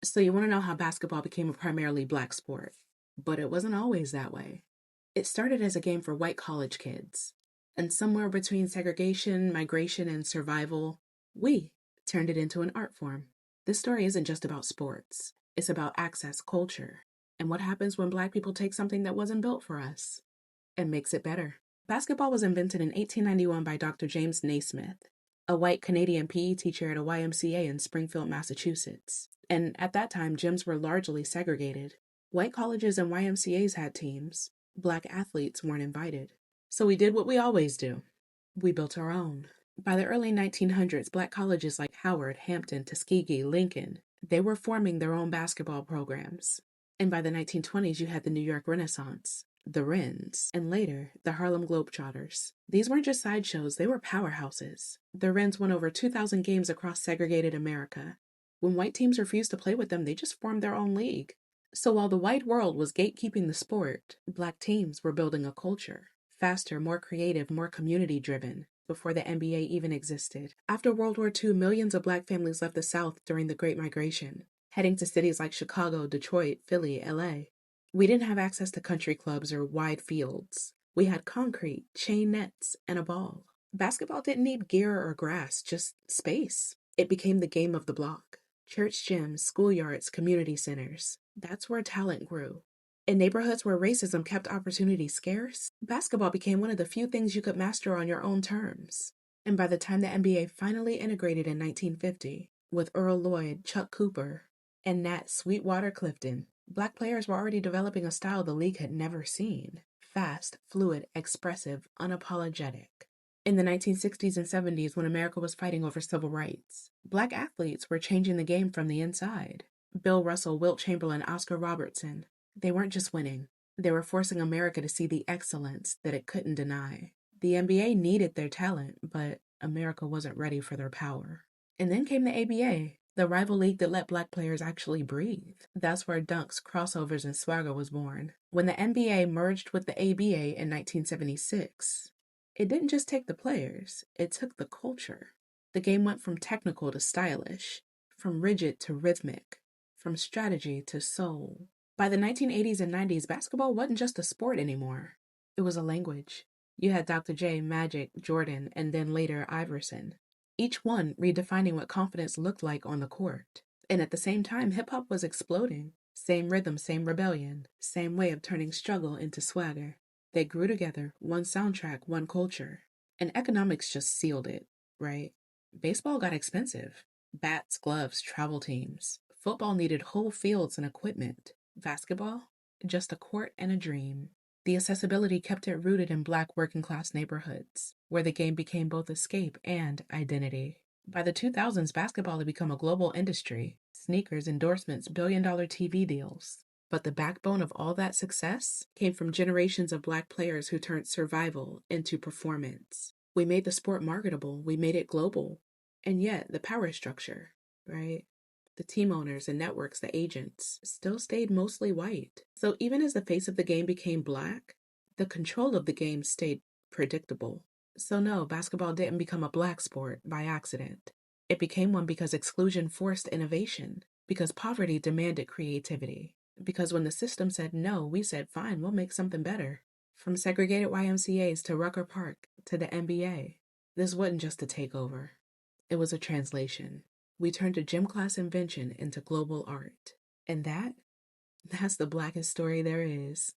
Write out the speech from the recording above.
So you want to know how basketball became a primarily black sport? But it wasn't always that way. It started as a game for white college kids. And somewhere between segregation, migration, and survival, we turned it into an art form. This story isn't just about sports. It's about access, culture, and what happens when black people take something that wasn't built for us and makes it better. Basketball was invented in 1891 by Dr. James Naismith, a white Canadian PE teacher at a YMCA in Springfield, Massachusetts. And at that time, gyms were largely segregated. White colleges and YMCAs had teams. Black athletes weren't invited. So we did what we always do. We built our own. By the early 1900s, black colleges like Howard, Hampton, Tuskegee, Lincoln, they were forming their own basketball programs. And by the 1920s, you had the New York Renaissance, the Wrens, and later, the Harlem Globetrotters. These weren't just sideshows, they were powerhouses. The Wrens won over 2,000 games across segregated America. When white teams refused to play with them, they just formed their own league. So while the white world was gatekeeping the sport, black teams were building a culture. Faster, more creative, more community-driven, before the NBA even existed. After World War II, millions of black families left the South during the Great Migration, heading to cities like Chicago, Detroit, Philly, LA. We didn't have access to country clubs or wide fields. We had concrete, chain nets, and a ball. Basketball didn't need gear or grass, just space. It became the game of the block. Church gyms, schoolyards, community centers. That's where talent grew. In neighborhoods where racism kept opportunity scarce, basketball became one of the few things you could master on your own terms. And by the time the NBA finally integrated in 1950, with Earl Lloyd, Chuck Cooper, and Nat Sweetwater Clifton, black players were already developing a style the league had never seen. Fast, fluid, expressive, unapologetic. In the 1960s and 70s, when America was fighting over civil rights, black athletes were changing the game from the inside. Bill Russell, Wilt Chamberlain, Oscar Robertson. They weren't just winning. They were forcing America to see the excellence that it couldn't deny. The NBA needed their talent, but America wasn't ready for their power. And then came the ABA, the rival league that let black players actually breathe. That's where dunks, crossovers, and swagger was born. When the NBA merged with the ABA in 1976, it didn't just take the players, it took the culture. The game went from technical to stylish, from rigid to rhythmic, from strategy to soul. By the 1980s and 90s, basketball wasn't just a sport anymore. It was a language. You had Dr. J, Magic, Jordan, and then later Iverson. Each one redefining what confidence looked like on the court. And at the same time, hip-hop was exploding. Same rhythm, same rebellion, same way of turning struggle into swagger. They grew together, one soundtrack, one culture. And economics just sealed it, right? Baseball got expensive. Bats, gloves, travel teams. Football needed whole fields and equipment. Basketball? Just a court and a dream. The accessibility kept it rooted in black working-class neighborhoods, where the game became both escape and identity. By the 2000s, basketball had become a global industry. Sneakers, endorsements, billion-dollar TV deals. But the backbone of all that success came from generations of black players who turned survival into performance. We made the sport marketable. We made it global. And yet, the power structure, right? The team owners and networks, the agents, still stayed mostly white. So even as the face of the game became black, the control of the game stayed predictable. So no, basketball didn't become a black sport by accident. It became one because exclusion forced innovation, because poverty demanded creativity, because when the system said no, we said fine, we'll make something better. From segregated YMCAs to Rucker Park to the NBA, this wasn't just a takeover. It was a translation. We turned a gym class invention into global art. And that's the blackest story there is.